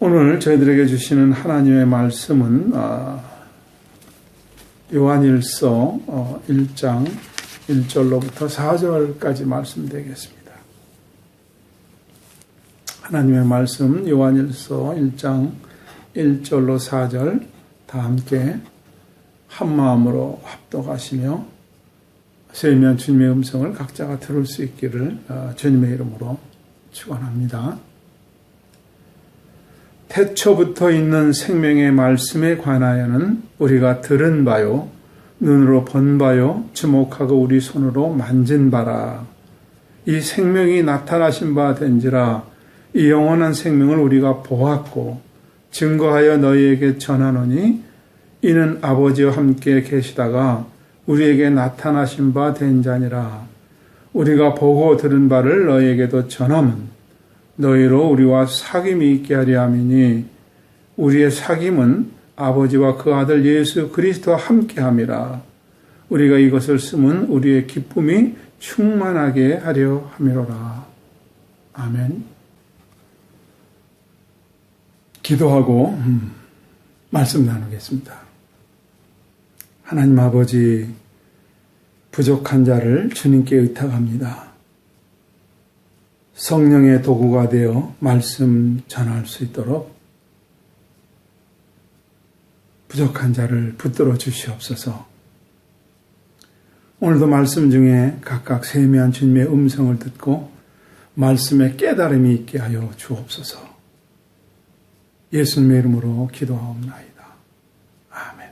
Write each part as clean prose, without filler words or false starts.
오늘 저희들에게 주시는 하나님의 말씀은 요한일서 1장 1절로부터 4절까지 말씀되겠습니다. 하나님의 말씀 요한일서 1장 1절로 4절 다 함께 한마음으로 합독하시며 세미한 주님의 음성을 각자가 들을 수 있기를 주님의 이름으로 축원합니다. 태초부터 있는 생명의 말씀에 관하여는 우리가 들은 바요, 눈으로 본 바요, 주목하고 우리 손으로 만진 바라. 이 생명이 나타나신 바 된지라. 이 영원한 생명을 우리가 보았고 증거하여 너희에게 전하노니 이는 아버지와 함께 계시다가 우리에게 나타나신 바 된 자니라. 우리가 보고 들은 바를 너희에게도 전함은 너희로 우리와 사귐이 있게 하려 함이니 우리의 사귐은 아버지와 그 아들 예수 그리스도와 함께 함이라. 우리가 이것을 쓰면 우리의 기쁨이 충만하게 하려 함이로라. 아멘. 기도하고 말씀 나누겠습니다. 하나님 아버지, 부족한 자를 주님께 의탁합니다. 성령의 도구가 되어 말씀 전할 수 있도록 부족한 자를 붙들어 주시옵소서. 오늘도 말씀 중에 각각 세미한 주님의 음성을 듣고 말씀에 깨달음이 있게 하여 주옵소서. 예수님의 이름으로 기도하옵나이다. 아멘.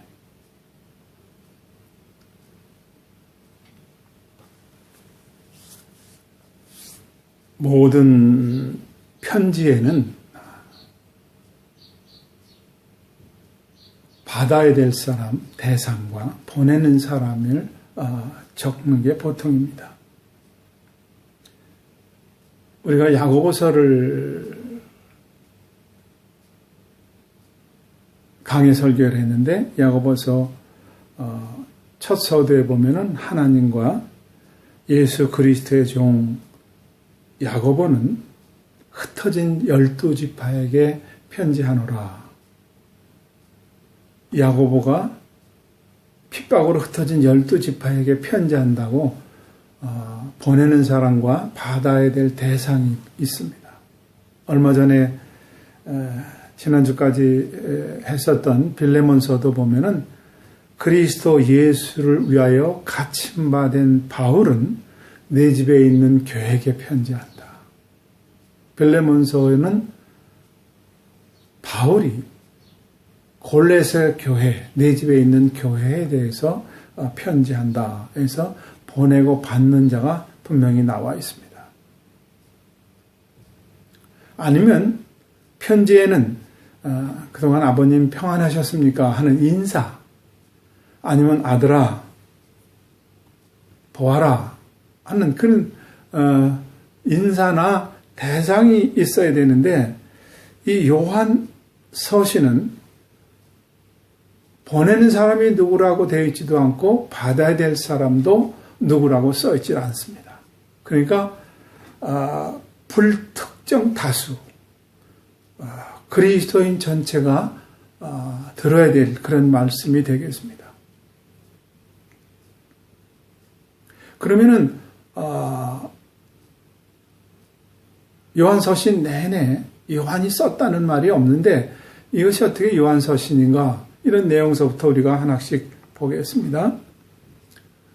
모든 편지에는 받아야 될 사람, 대상과 보내는 사람을 적는 게 보통입니다. 우리가 야고보서를 강의 설교를 했는데 야고보서 첫 서두에 보면은 하나님과 예수 그리스도의 종 야고보는 흩어진 12지파에게 편지하노라. 야고보가 핍박으로 흩어진 12지파에게 편지한다고 보내는 사람과 받아야 될 대상이 있습니다. 얼마 전에 지난주까지 했었던 빌레몬서도 보면은 그리스도 예수를 위하여 갇힘받은 바울은 내 집에 있는 교회에게 편지한다. 빌레몬서에는 바울이 골레세 교회, 내 집에 있는 교회에 대해서 편지한다. 해서 보내고 받는 자가 분명히 나와 있습니다. 아니면 편지에는 그동안 아버님 평안하셨습니까? 하는 인사, 아니면 아들아, 보아라 하는 그런 인사나 대상이 있어야 되는데 이 요한 서신은 보내는 사람이 누구라고 되어 있지도 않고 받아야 될 사람도 누구라고 써 있지 않습니다. 그러니까 불특정 다수, 그리스도인 전체가 들어야 될 그런 말씀이 되겠습니다. 그러면은 요한서신 내내 요한이 썼다는 말이 없는데 이것이 어떻게 요한서신인가? 이런 내용서부터 우리가 하나씩 보겠습니다.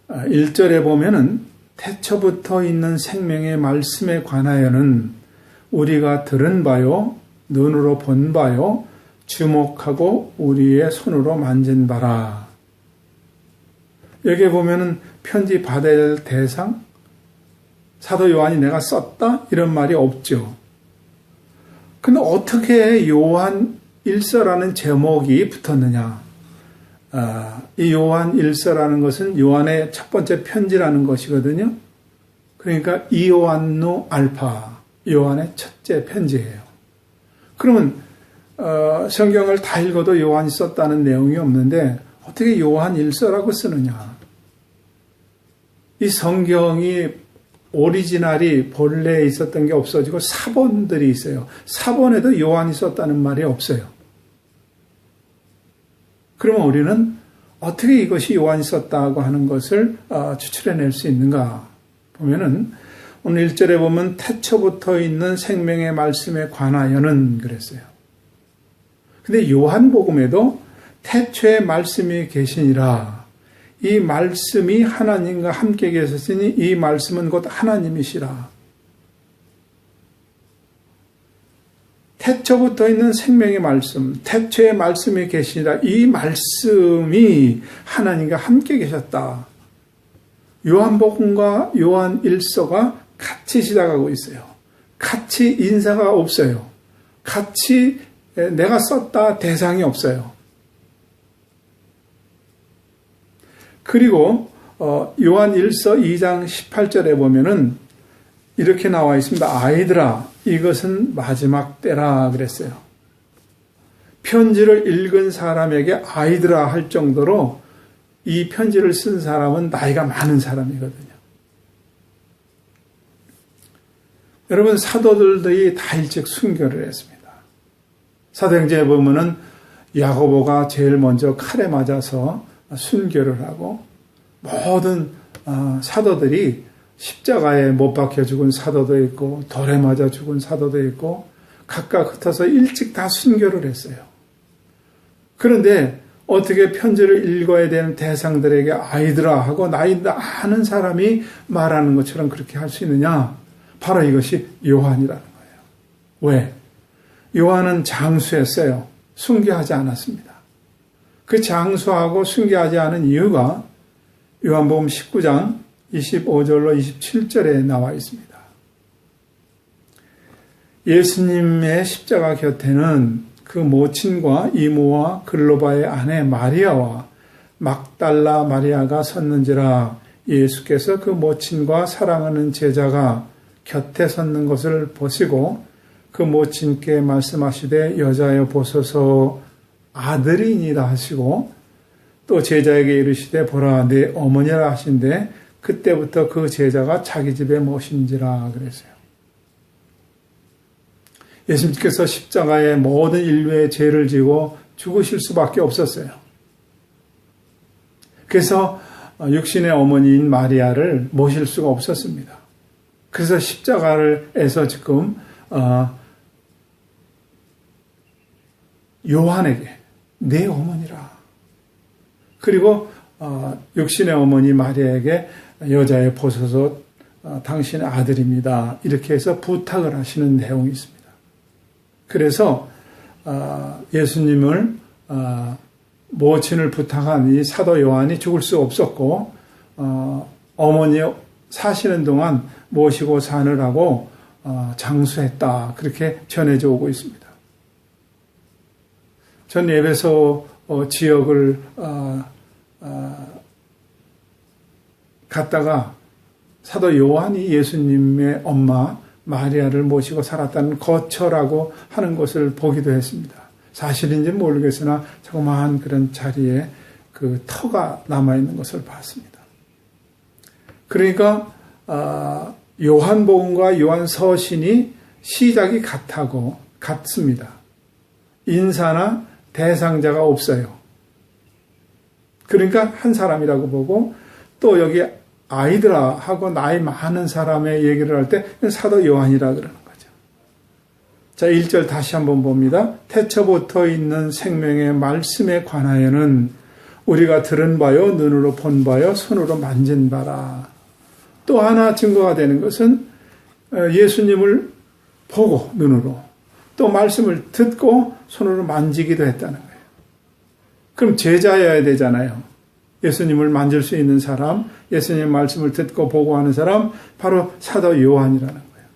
1절에 보면은 태초부터 있는 생명의 말씀에 관하여는 우리가 들은 바요, 눈으로 본 바요, 주목하고 우리의 손으로 만진 바라. 여기에 보면은 편지 받아야 될 대상, 사도 요한이 내가 썼다? 이런 말이 없죠. 근데 어떻게 요한 1서라는 제목이 붙었느냐? 이 요한 1서라는 것은 요한의 첫 번째 편지라는 것이거든요. 그러니까 이요한누 알파, 요한의 첫째 편지예요. 그러면 성경을 다 읽어도 요한이 썼다는 내용이 없는데 어떻게 요한 1서라고 쓰느냐? 이 성경이 오리지널이 본래에 있었던 게 없어지고 사본들이 있어요. 사본에도 요한이 썼다는 말이 없어요. 그러면 우리는 어떻게 이것이 요한이 썼다고 하는 것을 추출해낼 수 있는가 보면은 오늘 1절에 보면 태초부터 있는 생명의 말씀에 관하여는 그랬어요. 근데 요한복음에도 태초에 말씀이 계시니라. 이 말씀이 하나님과 함께 계셨으니 이 말씀은 곧 하나님이시라. 태초부터 있는 생명의 말씀, 태초에 말씀이 계시니라. 이 말씀이 하나님과 함께 계셨다. 요한복음과 요한 1서가 같이 시작하고 있어요. 같이 인사가 없어요. 같이 내가 썼다 대상이 없어요. 그리고 요한 1서 2장 18절에 보면은 이렇게 나와 있습니다. 아이들아, 이것은 마지막 때라 그랬어요. 편지를 읽은 사람에게 아이들아 할 정도로 이 편지를 쓴 사람은 나이가 많은 사람이거든요. 여러분, 사도들이 다 일찍 순교를 했습니다. 사도행전에 보면은 야고보가 제일 먼저 칼에 맞아서 순교를 하고 모든 사도들이 십자가에 못 박혀 죽은 사도도 있고 돌에 맞아 죽은 사도도 있고 각각 흩어서 일찍 다 순교를 했어요. 그런데 어떻게 편지를 읽어야 되는 대상들에게 아이들아 하고 나이 많은 사람이 말하는 것처럼 그렇게 할 수 있느냐? 바로 이것이 요한이라는 거예요. 왜? 요한은 장수했어요. 순교하지 않았습니다. 그 장수하고 순교하지 않은 이유가 요한복음 19장 25절로 27절에 나와 있습니다. 예수님의 십자가 곁에는 그 모친과 이모와 글로바의 아내 마리아와 막달라 마리아가 섰는지라. 예수께서 그 모친과 사랑하는 제자가 곁에 섰는 것을 보시고 그 모친께 말씀하시되 여자여 보소서 아들이니라 하시고 또 제자에게 이르시되 보라 내 어머니라 하신데 그때부터 그 제자가 자기 집에 모신지라 그랬어요. 예수님께서 십자가에 모든 인류의 죄를 지고 죽으실 수밖에 없었어요. 그래서 육신의 어머니인 마리아를 모실 수가 없었습니다. 그래서 십자가에서 지금 요한에게 내 어머니라. 그리고 육신의 어머니 마리아에게 여자의 보소서 당신의 아들입니다. 이렇게 해서 부탁을 하시는 내용이 있습니다. 그래서 예수님을 모친을 부탁한 이 사도 요한이 죽을 수 없었고 어머니 사시는 동안 모시고 사느라고 장수했다. 그렇게 전해져 오고 있습니다. 전 에베소 지역을 갔다가 사도 요한이 예수님의 엄마 마리아를 모시고 살았다는 거처라고 하는 것을 보기도 했습니다. 사실인지 모르겠으나 조그마한 그런 자리에 그 터가 남아있는 것을 봤습니다. 그러니까 요한복음과 요한서신이 시작이 같습니다. 인사나 대상자가 없어요. 그러니까 한 사람이라고 보고 또 여기 아이들아 하고 나이 많은 사람의 얘기를 할 때 사도 요한이라 그러는 거죠. 자, 1절 다시 한번 봅니다. 태초부터 있는 생명의 말씀에 관하여는 우리가 들은 바요, 눈으로 본 바요, 손으로 만진 바라. 또 하나 증거가 되는 것은 예수님을 보고 눈으로 또 말씀을 듣고 손으로 만지기도 했다는 거예요. 그럼 제자여야 되잖아요. 예수님을 만질 수 있는 사람, 예수님의 말씀을 듣고 보고 하는 사람, 바로 사도 요한이라는 거예요.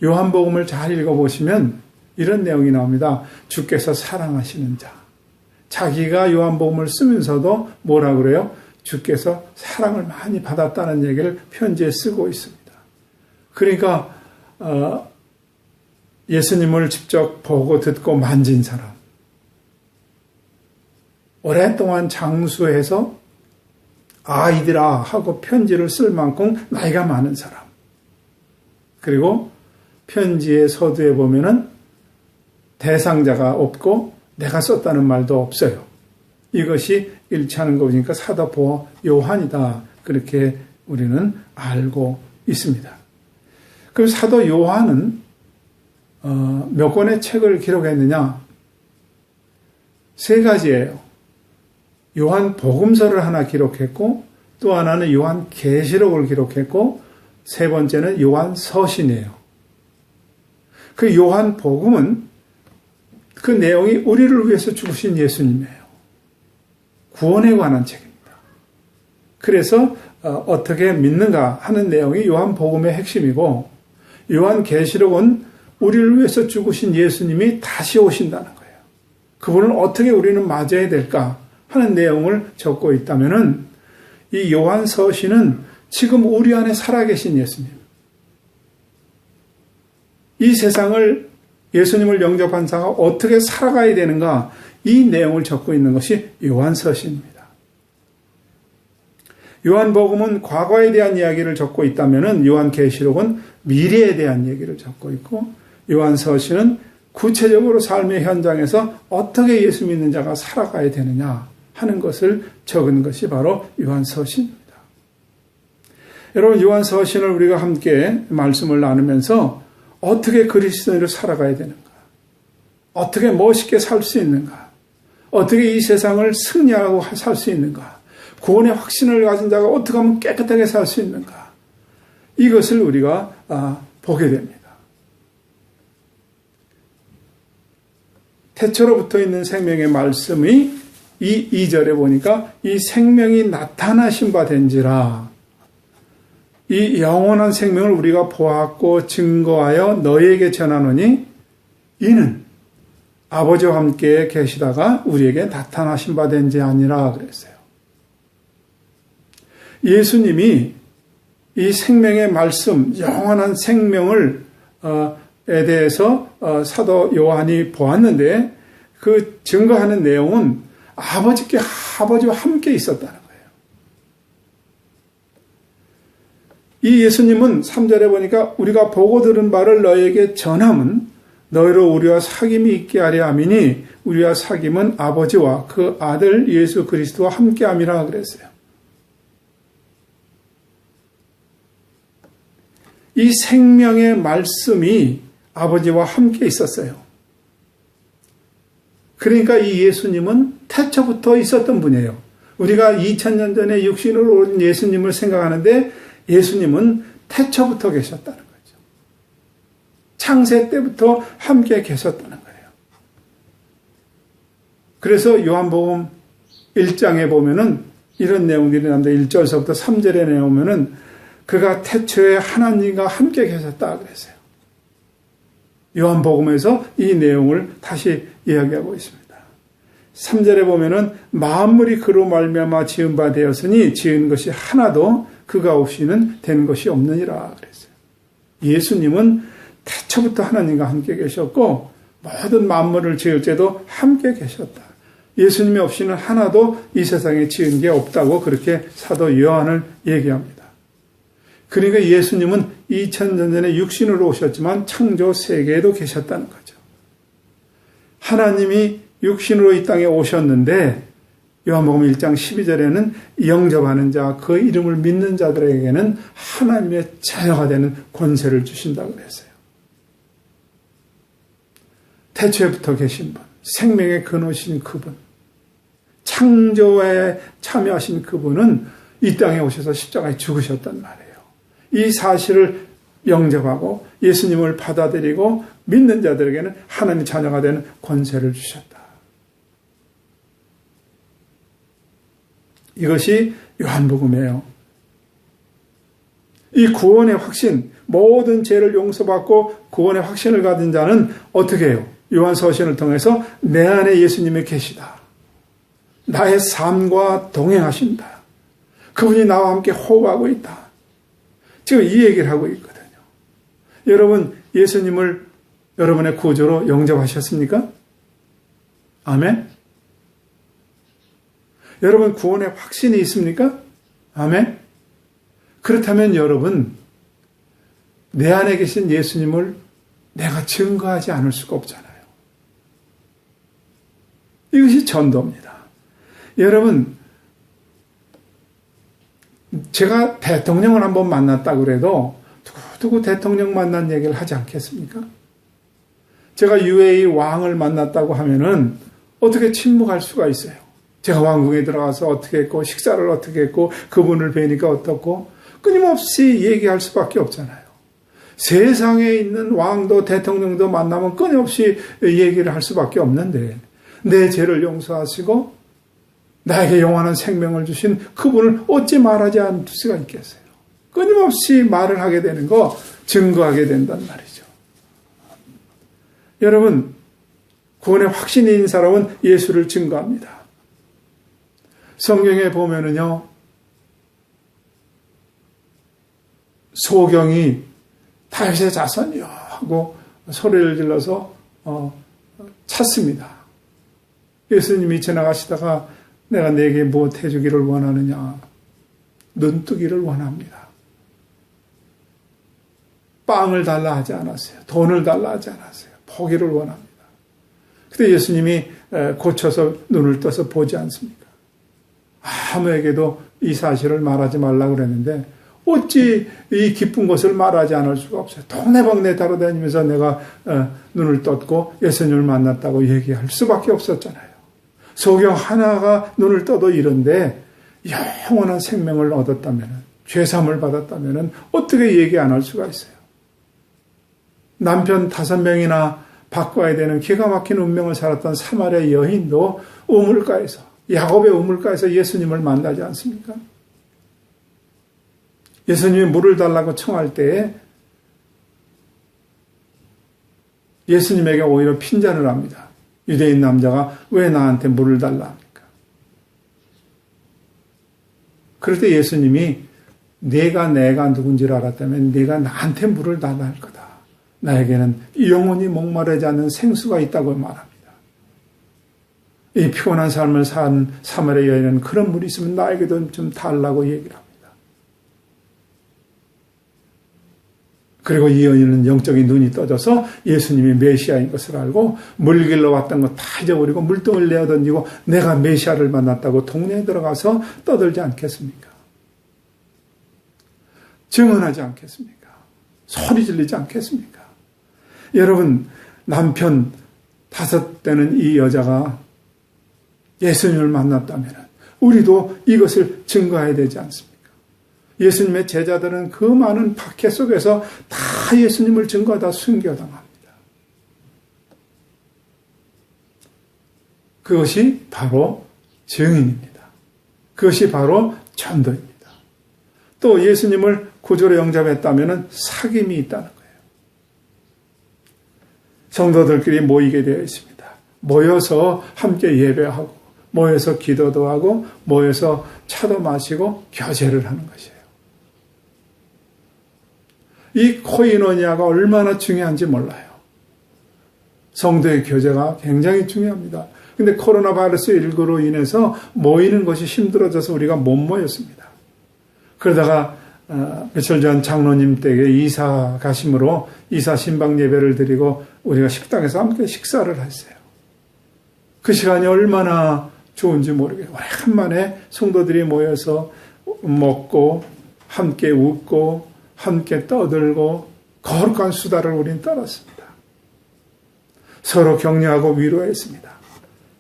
요한복음을 잘 읽어보시면 이런 내용이 나옵니다. 주께서 사랑하시는 자. 자기가 요한복음을 쓰면서도 뭐라 그래요? 주께서 사랑을 많이 받았다는 얘기를 편지에 쓰고 있습니다. 그러니까 예수님을 직접 보고 듣고 만진 사람, 오랫동안 장수해서 아이들아 하고 편지를 쓸 만큼 나이가 많은 사람, 그리고 편지의 서두에 보면은 대상자가 없고 내가 썼다는 말도 없어요. 이것이 일치하는 거 보니까 사도 요한이다. 그렇게 우리는 알고 있습니다. 그럼 사도 요한은 몇 권의 책을 기록했느냐? 3가지예요. 요한 복음서를 하나 기록했고 또 하나는 요한 계시록을 기록했고 3번째는 요한 서신이에요. 그 요한 복음은 그 내용이 우리를 위해서 죽으신 예수님이에요. 구원에 관한 책입니다. 그래서 어떻게 믿는가 하는 내용이 요한 복음의 핵심이고 요한 계시록은 우리를 위해서 죽으신 예수님이 다시 오신다는 거예요. 그분을 어떻게 우리는 맞아야 될까 하는 내용을 적고 있다면은 이 요한 서신은 지금 우리 안에 살아계신 예수님, 이 세상을 예수님을 영접한 자가 어떻게 살아가야 되는가 이 내용을 적고 있는 것이 요한 서신입니다. 요한복음은 과거에 대한 이야기를 적고 있다면 요한 계시록은 미래에 대한 얘기를 적고 있고 요한 서신은 구체적으로 삶의 현장에서 어떻게 예수 믿는 자가 살아가야 되느냐 하는 것을 적은 것이 바로 요한 서신입니다. 여러분 요한 서신을 우리가 함께 말씀을 나누면서 어떻게 그리스도인으로 살아가야 되는가, 어떻게 멋있게 살 수 있는가, 어떻게 이 세상을 승리하고 살 수 있는가, 구원의 확신을 가진 자가 어떻게 하면 깨끗하게 살 수 있는가, 이것을 우리가 보게 됩니다. 태초로 붙어 있는 생명의 말씀이 이 2절에 보니까 이 생명이 나타나신 바 된지라, 이 영원한 생명을 우리가 보았고 증거하여 너희에게 전하노니 이는 아버지와 함께 계시다가 우리에게 나타나신 바 된지 아니라 그랬어요. 예수님이 이 생명의 말씀, 영원한 생명을 에 대해서 사도 요한이 보았는데 그 증거하는 내용은 아버지와 함께 있었다는 거예요. 이 예수님은 3절에 보니까 우리가 보고 들은 바를 너희에게 전함은 너희로 우리와 사귐이 있게 하려 함이니 우리와 사귐은 아버지와 그 아들 예수 그리스도와 함께함이라 그랬어요. 이 생명의 말씀이 아버지와 함께 있었어요. 그러니까 이 예수님은 태초부터 있었던 분이에요. 우리가 2000년 전에 육신으로 온 예수님을 생각하는데 예수님은 태초부터 계셨다는 거죠. 창세 때부터 함께 계셨다는 거예요. 그래서 요한복음 1장에 보면은 이런 내용들이 나옵니다. 1절서부터 3절에 나오면은 그가 태초에 하나님과 함께 계셨다 그랬어요. 요한복음에서 이 내용을 다시 이야기하고 있습니다. 3절에 보면은 만물이 그로 말미암아 지은 바 되었으니 지은 것이 하나도 그가 없이는 된 것이 없느니라 그랬어요. 예수님은 태초부터 하나님과 함께 계셨고 모든 만물을 지을 때도 함께 계셨다. 예수님이 없이는 하나도 이 세상에 지은 게 없다고 그렇게 사도 요한을 얘기합니다. 그러니까 예수님은 2000년 전에 육신으로 오셨지만 창조 세계에도 계셨다는 거죠. 하나님이 육신으로 이 땅에 오셨는데 요한복음 1장 12절에는 영접하는 자, 그 이름을 믿는 자들에게는 하나님의 자녀가 되는 권세를 주신다고 그랬어요. 태초에부터 계신 분, 생명의 근원이신 그분, 창조에 참여하신 그분은 이 땅에 오셔서 십자가에 죽으셨단 말이에요. 이 사실을 영접하고 예수님을 받아들이고 믿는 자들에게는 하나님의 자녀가 되는 권세를 주셨다. 이것이 요한복음이에요. 이 구원의 확신, 모든 죄를 용서받고 구원의 확신을 가진 자는 어떻게 해요? 요한서신을 통해서 내 안에 예수님이 계시다. 나의 삶과 동행하신다. 그분이 나와 함께 호흡하고 있다. 지금 이 얘기를 하고 있거든요. 여러분, 예수님을 여러분의 구주로 영접하셨습니까? 아멘? 여러분, 구원의 확신이 있습니까? 아멘? 그렇다면 여러분, 내 안에 계신 예수님을 내가 증거하지 않을 수가 없잖아요. 이것이 전도입니다. 여러분, 제가 대통령을 한번 만났다고 그래도 누구 대통령 만난 얘기를 하지 않겠습니까? 제가 UAE 왕을 만났다고 하면은 어떻게 침묵할 수가 있어요? 제가 왕궁에 들어가서 어떻게 했고, 식사를 어떻게 했고, 그분을 뵈니까 어떻고, 끊임없이 얘기할 수밖에 없잖아요. 세상에 있는 왕도 대통령도 만나면 끊임없이 얘기를 할 수밖에 없는데, 내 죄를 용서하시고 나에게 영원한 생명을 주신 그분을 어찌 말하지 않을 수가 있겠어요? 끊임없이 말을 하게 되는 거, 증거하게 된단 말이죠. 여러분, 구원의 확신이 있는 사람은 예수를 증거합니다. 성경에 보면은요, 소경이 다윗의 자손이요 하고 소리를 질러서 찾습니다. 예수님이 지나가시다가 내가 네게 무엇 해주기를 원하느냐? 눈뜨기를 원합니다. 빵을 달라 하지 않았어요. 돈을 달라 하지 않았어요. 포기를 원합니다. 그때 예수님이 고쳐서 눈을 떠서 보지 않습니까? 아무에게도 이 사실을 말하지 말라고 그랬는데 어찌 이 기쁜 것을 말하지 않을 수가 없어요. 동네방네 따라다니면서 내가 눈을 떴고 예수님을 만났다고 얘기할 수밖에 없었잖아요. 소경 하나가 눈을 떠도 이런데 영원한 생명을 얻었다면, 죄사함을 받았다면 어떻게 얘기 안 할 수가 있어요? 남편 5명이나 바꿔야 되는 기가 막힌 운명을 살았던 사마리아 여인도 우물가에서, 야곱의 우물가에서 예수님을 만나지 않습니까? 예수님이 물을 달라고 청할 때에 예수님에게 오히려 핀잔을 합니다. 유대인 남자가 왜 나한테 물을 달라 합니까? 그럴 때 예수님이 내가 누군지를 알았다면 네가 나한테 물을 달라 할 거다. 나에게는 영원히 목마르지 않는 생수가 있다고 말합니다. 이 피곤한 삶을 산 사마리아 여인은 그런 물이 있으면 나에게도 좀 달라고 얘기를 합니다. 그리고 이 여인은 영적인 눈이 떠져서 예수님이 메시아인 것을 알고 물길로 왔던 거 다 잊어버리고 물통을 내어던지고 내가 메시아를 만났다고 동네에 들어가서 떠들지 않겠습니까? 증언하지 않겠습니까? 소리 지르지 않겠습니까? 여러분, 남편 5 되는 이 여자가 예수님을 만났다면 우리도 이것을 증거해야 되지 않습니까? 예수님의 제자들은 그 많은 박해 속에서 다 예수님을 증거하다 순교당합니다. 그것이 바로 증인입니다. 그것이 바로 전도입니다. 또 예수님을 구주로 영접했다면 사귐이 있다는 거예요. 성도들끼리 모이게 되어 있습니다. 모여서 함께 예배하고, 모여서 기도도 하고, 모여서 차도 마시고 교제를 하는 것이에요. 이 코이노니아가 얼마나 중요한지 몰라요. 성도의 교제가 굉장히 중요합니다. 근데 코로나 바이러스 19로 인해서 모이는 것이 힘들어져서 우리가 못 모였습니다. 그러다가 며칠 전 장로님 댁에 이사 가심으로 이사 신방 예배를 드리고 우리가 식당에서 함께 식사를 했어요. 그 시간이 얼마나 좋은지 모르겠어요. 오래간만에 성도들이 모여서 먹고 함께 웃고 함께 떠들고 거룩한 수다를 우린 떨었습니다. 서로 격려하고 위로했습니다.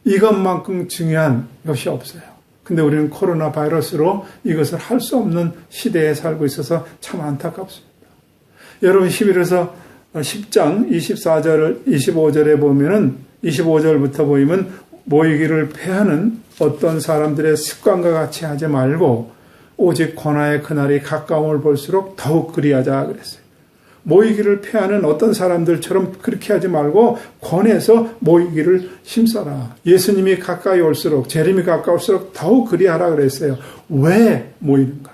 이것만큼 중요한 것이 없어요. 근데 우리는 코로나 바이러스로 이것을 할 수 없는 시대에 살고 있어서 참 안타깝습니다. 여러분 11에서 10장 24절 25절에 보면은 25절부터 보이면 모이기를 패하는 어떤 사람들의 습관과 같이 하지 말고 오직 고난의 그날이 가까움을 볼수록 더욱 그리하자 그랬어요. 모이기를 패하는 어떤 사람들처럼 그렇게 하지 말고 권해서 모이기를 힘써라. 예수님이 가까이 올수록, 재림이 가까울수록 더욱 그리하라 그랬어요. 왜 모이는가?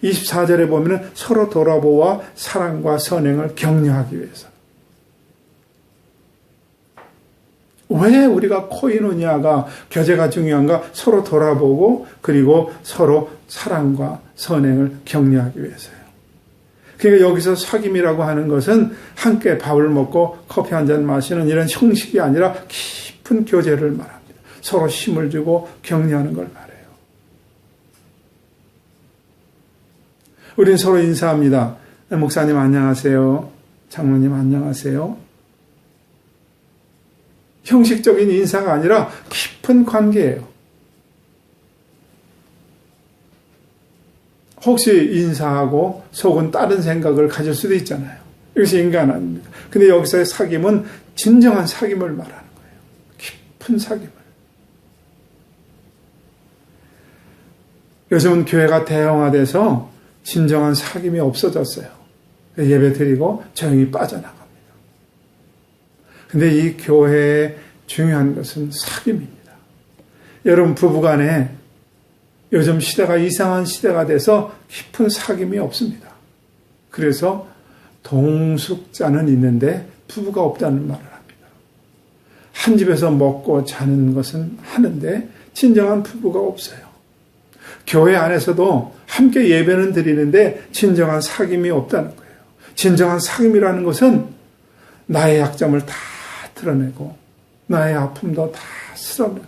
24절에 보면 서로 돌아보아 사랑과 선행을 격려하기 위해서. 왜 우리가 코이노니아가 교제가 중요한가? 서로 돌아보고 그리고 서로 사랑과 선행을 격려하기 위해서요. 그러니까 여기서 사귐이라고 하는 것은 함께 밥을 먹고 커피 한 잔 마시는 이런 형식이 아니라 깊은 교제를 말합니다. 서로 힘을 주고 격려하는 걸 말해요. 우리는 서로 인사합니다. 목사님 안녕하세요. 장로님 안녕하세요. 형식적인 인사가 아니라 깊은 관계예요. 혹시 인사하고 속은 다른 생각을 가질 수도 있잖아요. 이것이 인간 아닙니까? 근데 여기서의 사귐은 진정한 사귐을 말하는 거예요. 깊은 사귐을. 요즘은 교회가 대형화돼서 진정한 사귐이 없어졌어요. 예배 드리고 조용히 빠져나갑니다. 근데 이 교회의 중요한 것은 사귐입니다. 여러분 부부간에 요즘 시대가 이상한 시대가 돼서 깊은 사귐이 없습니다. 그래서 동숙자는 있는데 부부가 없다는 말을 합니다. 한 집에서 먹고 자는 것은 하는데 진정한 부부가 없어요. 교회 안에서도 함께 예배는 드리는데 진정한 사귐이 없다는 거예요. 진정한 사귐이라는 것은 나의 약점을 다 드러내고 나의 아픔도 다 쓸어내고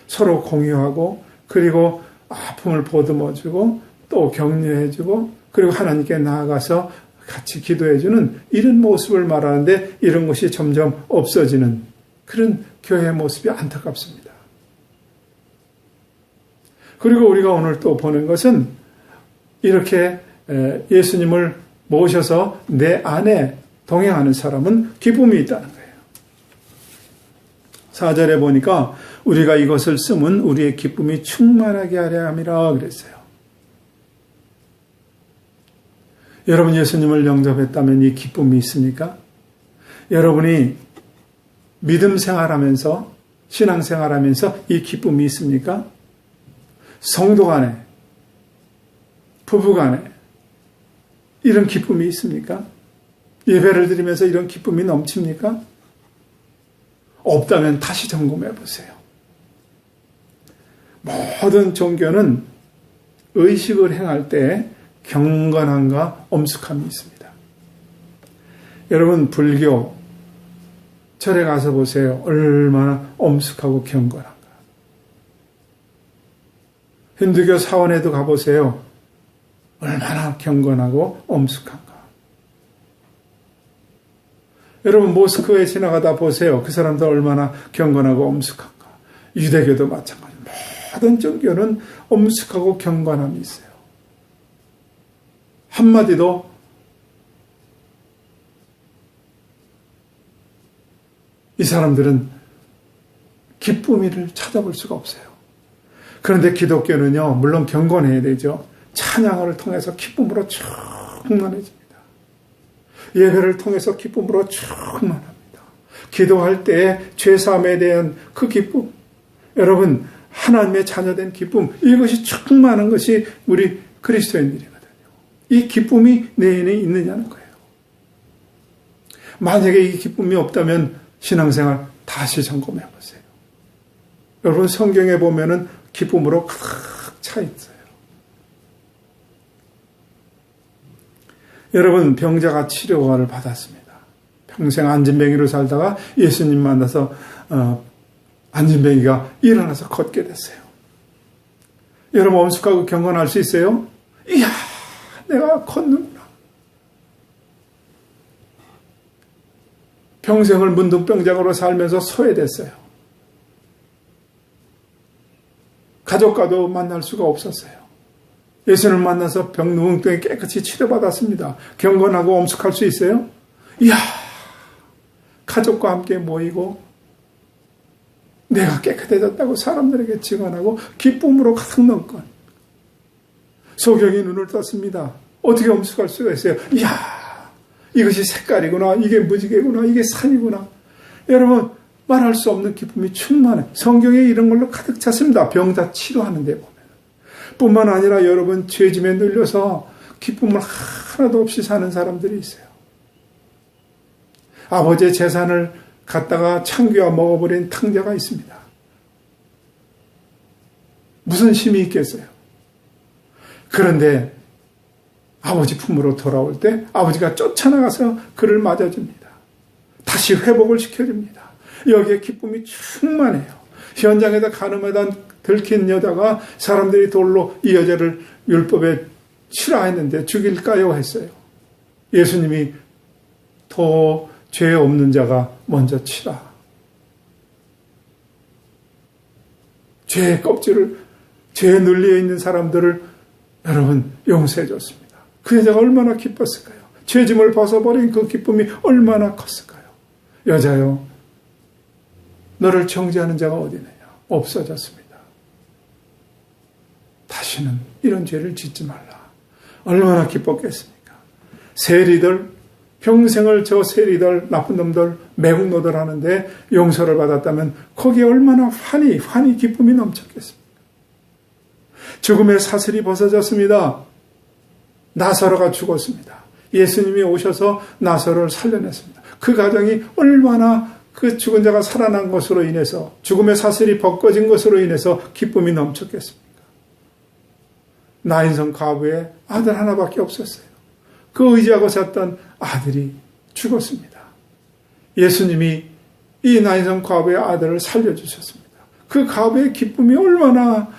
서로 공유하고 그리고 아픔을 보듬어주고 또 격려해주고 그리고 하나님께 나아가서 같이 기도해주는 이런 모습을 말하는데 이런 것이 점점 없어지는 그런 교회의 모습이 안타깝습니다. 그리고 우리가 오늘 또 보는 것은 이렇게 예수님을 모셔서 내 안에 동행하는 사람은 기쁨이 있다는 거예요. 4절에 보니까 우리가 이것을 쓰면 우리의 기쁨이 충만하게 하려 함이라 그랬어요. 여러분 예수님을 영접했다면 이 기쁨이 있습니까? 여러분이 믿음 생활하면서 신앙 생활하면서 이 기쁨이 있습니까? 성도 간에 부부 간에 이런 기쁨이 있습니까? 예배를 드리면서 이런 기쁨이 넘칩니까? 없다면 다시 점검해 보세요. 모든 종교는 의식을 행할 때 경건함과 엄숙함이 있습니다. 여러분 불교 절에 가서 보세요. 얼마나 엄숙하고 경건한가. 힌두교 사원에도 가보세요. 얼마나 경건하고 엄숙한가. 여러분 모스크에 지나가다 보세요. 그 사람도 얼마나 경건하고 엄숙한가. 유대교도 마찬가지. 모든 종교는 엄숙하고 경건함이 있어요. 한마디도 이 사람들은 기쁨을 찾아볼 수가 없어요. 그런데 기독교는요, 물론 경건해야 되죠. 찬양을 통해서 기쁨으로 충만해집니다. 예배를 통해서 기쁨으로 충만합니다. 기도할 때 죄사함에 대한 그 기쁨, 여러분 하나님의 자녀된 기쁨, 이것이 충만한 것이 우리 그리스도인들이거든요. 이 기쁨이 내 안에 있느냐는 거예요. 만약에 이 기쁨이 없다면 신앙생활 다시 점검해 보세요. 여러분 성경에 보면은 기쁨으로 가득 차 있어요. 여러분 병자가 치료를 받았습니다. 평생 안진뱅이로 살다가 예수님 만나서 안진뱅이가 일어나서 걷게 됐어요. 여러분 엄숙하고 경건할 수 있어요? 이야, 내가 걷는구나. 평생을 문둥병장으로 살면서 소외됐어요. 가족과도 만날 수가 없었어요. 예수님을 만나서 병누운병이 깨끗이 치료받았습니다. 경건하고 엄숙할 수 있어요? 이야, 가족과 함께 모이고 내가 깨끗해졌다고 사람들에게 증언하고 기쁨으로 가득 넘건 소경이 눈을 떴습니다. 어떻게 엄숙할 수가 있어요? 이야, 이것이 색깔이구나, 이게 무지개구나, 이게 산이구나. 여러분 말할 수 없는 기쁨이 충만해. 성경에 이런 걸로 가득 찼습니다. 병자 치료하는 데 보면. 뿐만 아니라 여러분 죄짐에 눌려서 기쁨을 하나도 없이 사는 사람들이 있어요. 아버지의 재산을 갖다가 창귀와 먹어버린 탕자가 있습니다. 무슨 힘이 있겠어요? 그런데 아버지 품으로 돌아올 때 아버지가 쫓아나가서 그를 맞아줍니다. 다시 회복을 시켜줍니다. 여기에 기쁨이 충만해요. 현장에다 가늠에다 들킨 여자가 사람들이 돌로 이 여자를 율법에 치라했는데 죽일까요 했어요. 예수님이 더 죄 없는 자가 먼저 치라. 죄의 껍질을, 죄에 눌려 있는 사람들을 여러분 용서해 줬습니다. 그 여자가 얼마나 기뻤을까요? 죄짐을 벗어버린 그 기쁨이 얼마나 컸을까요? 여자여, 너를 정죄하는 자가 어디 있느냐? 없어졌습니다. 다시는 이런 죄를 짓지 말라. 얼마나 기뻤겠습니까? 세리들, 평생을 저 세리들, 나쁜 놈들, 매국노들 하는데 용서를 받았다면 거기에 얼마나 환히 기쁨이 넘쳤겠습니까? 죽음의 사슬이 벗어졌습니다. 나사로가 죽었습니다. 예수님이 오셔서 나사로를 살려냈습니다. 그 가정이 얼마나 그 죽은 자가 살아난 것으로 인해서, 죽음의 사슬이 벗겨진 것으로 인해서 기쁨이 넘쳤겠습니까? 나인성 과부의 아들 하나밖에 없었어요. 그 의지하고 샀던 아들이 죽었습니다. 예수님이 이 나인성 과부의 아들을 살려주셨습니다. 그 과부의 기쁨이 얼마나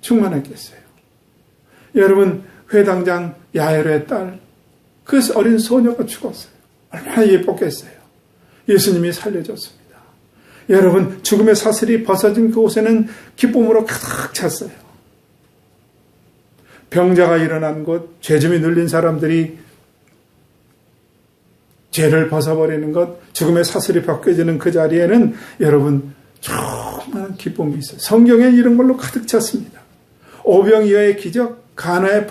충만했겠어요. 여러분, 회당장 야이로의 딸, 그 어린 소녀가 죽었어요. 얼마나 예뻤겠어요. 예수님이 살려줬습니다. 여러분, 죽음의 사슬이 벗어진 그곳에는 기쁨으로 가득 찼어요. 병자가 일어난 곳, 죄짐이 눌린 사람들이 죄를 벗어버리는 것, 죽음의 사슬이 벗겨지는 그 자리에는 여러분 충만한 기쁨이 있어요. 성경에 이런 걸로 가득 찼습니다. 오병이어의 기적, 가나의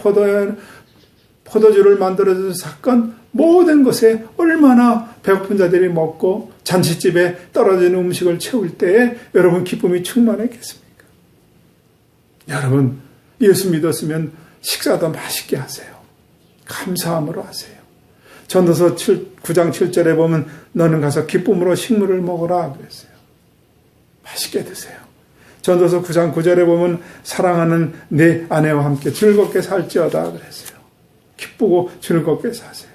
포도주를 만들어준 사건, 모든 것에 얼마나 배고픈 자들이 먹고 잔치집에 떨어지는 음식을 채울 때에 여러분 기쁨이 충만했겠습니까? 여러분, 예수 믿었으면 식사도 맛있게 하세요. 감사함으로 하세요. 전도서 9장 7절에 보면 너는 가서 기쁨으로 식물을 먹어라 그랬어요. 맛있게 드세요. 전도서 9장 9절에 보면 사랑하는 내 아내와 함께 즐겁게 살지어다 그랬어요. 기쁘고 즐겁게 사세요.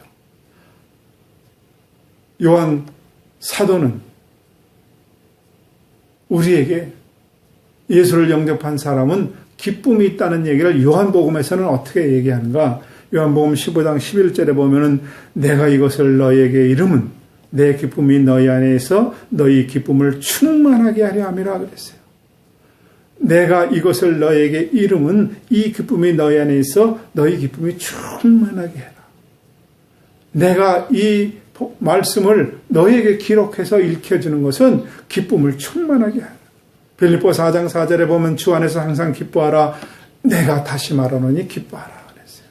요한 사도는 우리에게 예수를 영접한 사람은 기쁨이 있다는 얘기를 요한복음에서는 어떻게 얘기하는가? 요한복음 15장 11절에 보면은 내가 이것을 너희에게 이름은 내 기쁨이 너희 안에 있어 너희 기쁨을 충만하게 하려 함이라 그랬어요. 내가 이것을 너희에게 이름은 이 기쁨이 너희 안에 있어 너희 기쁨이 충만하게 해라. 내가 이 말씀을 너희에게 기록해서 읽혀주는 것은 기쁨을 충만하게 하라. 빌립보 4장 4절에 보면 주 안에서 항상 기뻐하라. 내가 다시 말하노니 기뻐하라 그랬어요.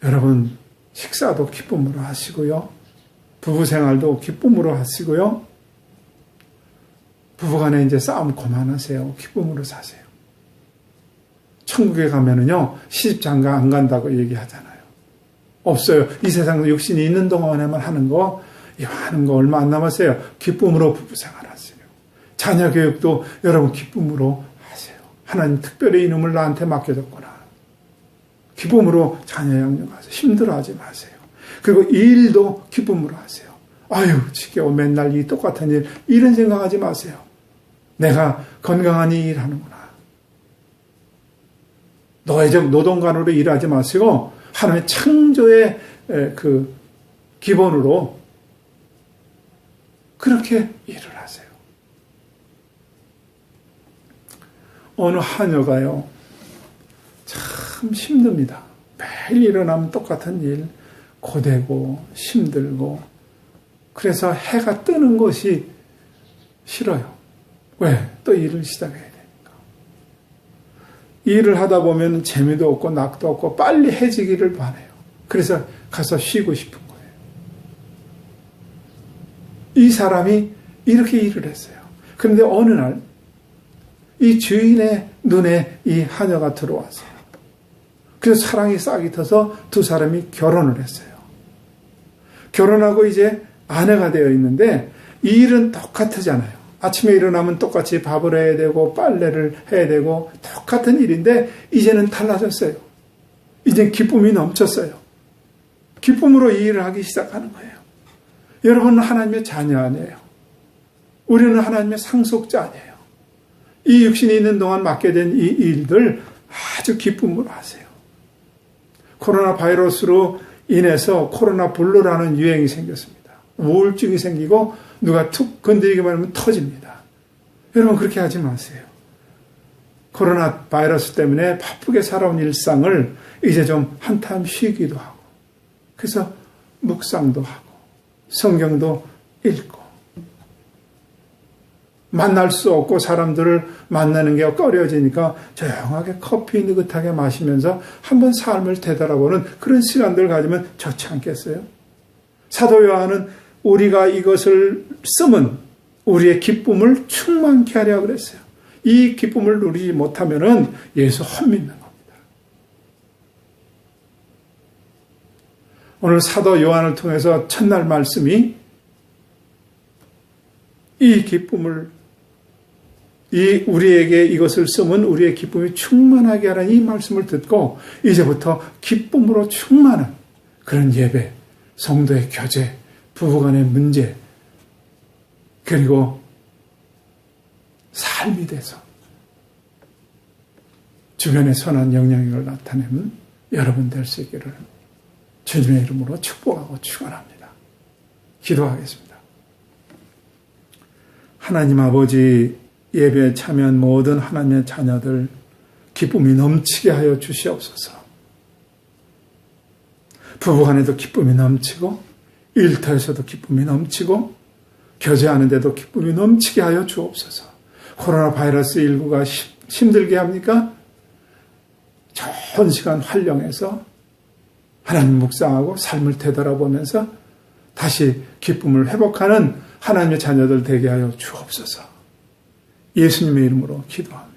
여러분, 식사도 기쁨으로 하시고요. 부부생활도 기쁨으로 하시고요. 부부간에 이제 싸움 그만하세요. 기쁨으로 사세요. 천국에 가면은요, 시집장가 안 간다고 얘기하잖아요. 없어요. 이 세상 육신이 있는 동안에만 하는 거, 이거 하는 거 얼마 안 남았어요. 기쁨으로 부부생활 하세요. 자녀 교육도 여러분 기쁨으로 하세요. 하나님 특별히 이놈을 나한테 맡겨줬구나. 기쁨으로 자녀 양육하세요. 힘들어하지 마세요. 그리고 일도 기쁨으로 하세요. 아유, 지겨워. 맨날 이 똑같은 일. 이런 생각하지 마세요. 내가 건강하니 일하는구나. 노예적 노동관으로 일하지 마시고 하나님의 창조의 그 기본으로 그렇게 일을 하세요. 어느 하녀가요, 참 힘듭니다. 매일 일어나면 똑같은 일, 고되고 힘들고, 그래서 해가 뜨는 것이 싫어요. 왜? 또 일을 시작해야 되니까. 일을 하다 보면 재미도 없고 낙도 없고 빨리 해지기를 바라요. 그래서 가서 쉬고 싶은 거예요. 이 사람이 이렇게 일을 했어요. 그런데 어느 날 이 주인의 눈에 이 하녀가 들어왔어요. 그래서 사랑이 싹이 터서 두 사람이 결혼을 했어요. 결혼하고 이제 아내가 되어 있는데 이 일은 똑같잖아요. 아침에 일어나면 똑같이 밥을 해야 되고 빨래를 해야 되고 똑같은 일인데 이제는 달라졌어요. 이제 기쁨이 넘쳤어요. 기쁨으로 이 일을 하기 시작하는 거예요. 여러분은 하나님의 자녀 아니에요. 우리는 하나님의 상속자 아니에요. 이 육신이 있는 동안 맡게 된 이 일들 아주 기쁨으로 하세요. 코로나 바이러스로 인해서 코로나 블루라는 유행이 생겼습니다. 우울증이 생기고 누가 툭 건드리기만 하면 터집니다. 여러분 그렇게 하지 마세요. 코로나 바이러스 때문에 바쁘게 살아온 일상을 이제 좀 한참 쉬기도 하고, 그래서 묵상도 하고 성경도 읽고, 만날 수 없고 사람들을 만나는 게 꺼려지니까 조용하게 커피 느긋하게 마시면서 한번 삶을 되돌아보는 그런 시간들을 가지면 좋지 않겠어요? 사도 요한은 우리가 이것을 쓰면 우리의 기쁨을 충만케 하려고 그랬어요. 이 기쁨을 누리지 못하면 예수 헛믿는 겁니다. 오늘 사도 요한을 통해서 첫날 말씀이 이 기쁨을, 우리에게 이것을 쓰면 우리의 기쁨이 충만하게 하라는 이 말씀을 듣고 이제부터 기쁨으로 충만한 그런 예배, 성도의 교제, 부부간의 문제, 그리고 삶이 돼서 주변에 선한 영향력을 나타내는 여러분 될 수 있기를 주님의 이름으로 축복하고 축원합니다. 기도하겠습니다. 하나님 아버지, 예배에 참여한 모든 하나님의 자녀들 기쁨이 넘치게 하여 주시옵소서. 부부간에도 기쁨이 넘치고, 일터에서도 기쁨이 넘치고, 교제하는데도 기쁨이 넘치게 하여 주옵소서. 코로나 바이러스 19가 힘들게 합니까? 좋은 시간 활용해서 하나님 묵상하고 삶을 되돌아보면서 다시 기쁨을 회복하는 하나님의 자녀들 되게 하여 주옵소서. 예수님의 이름으로 기도합니다.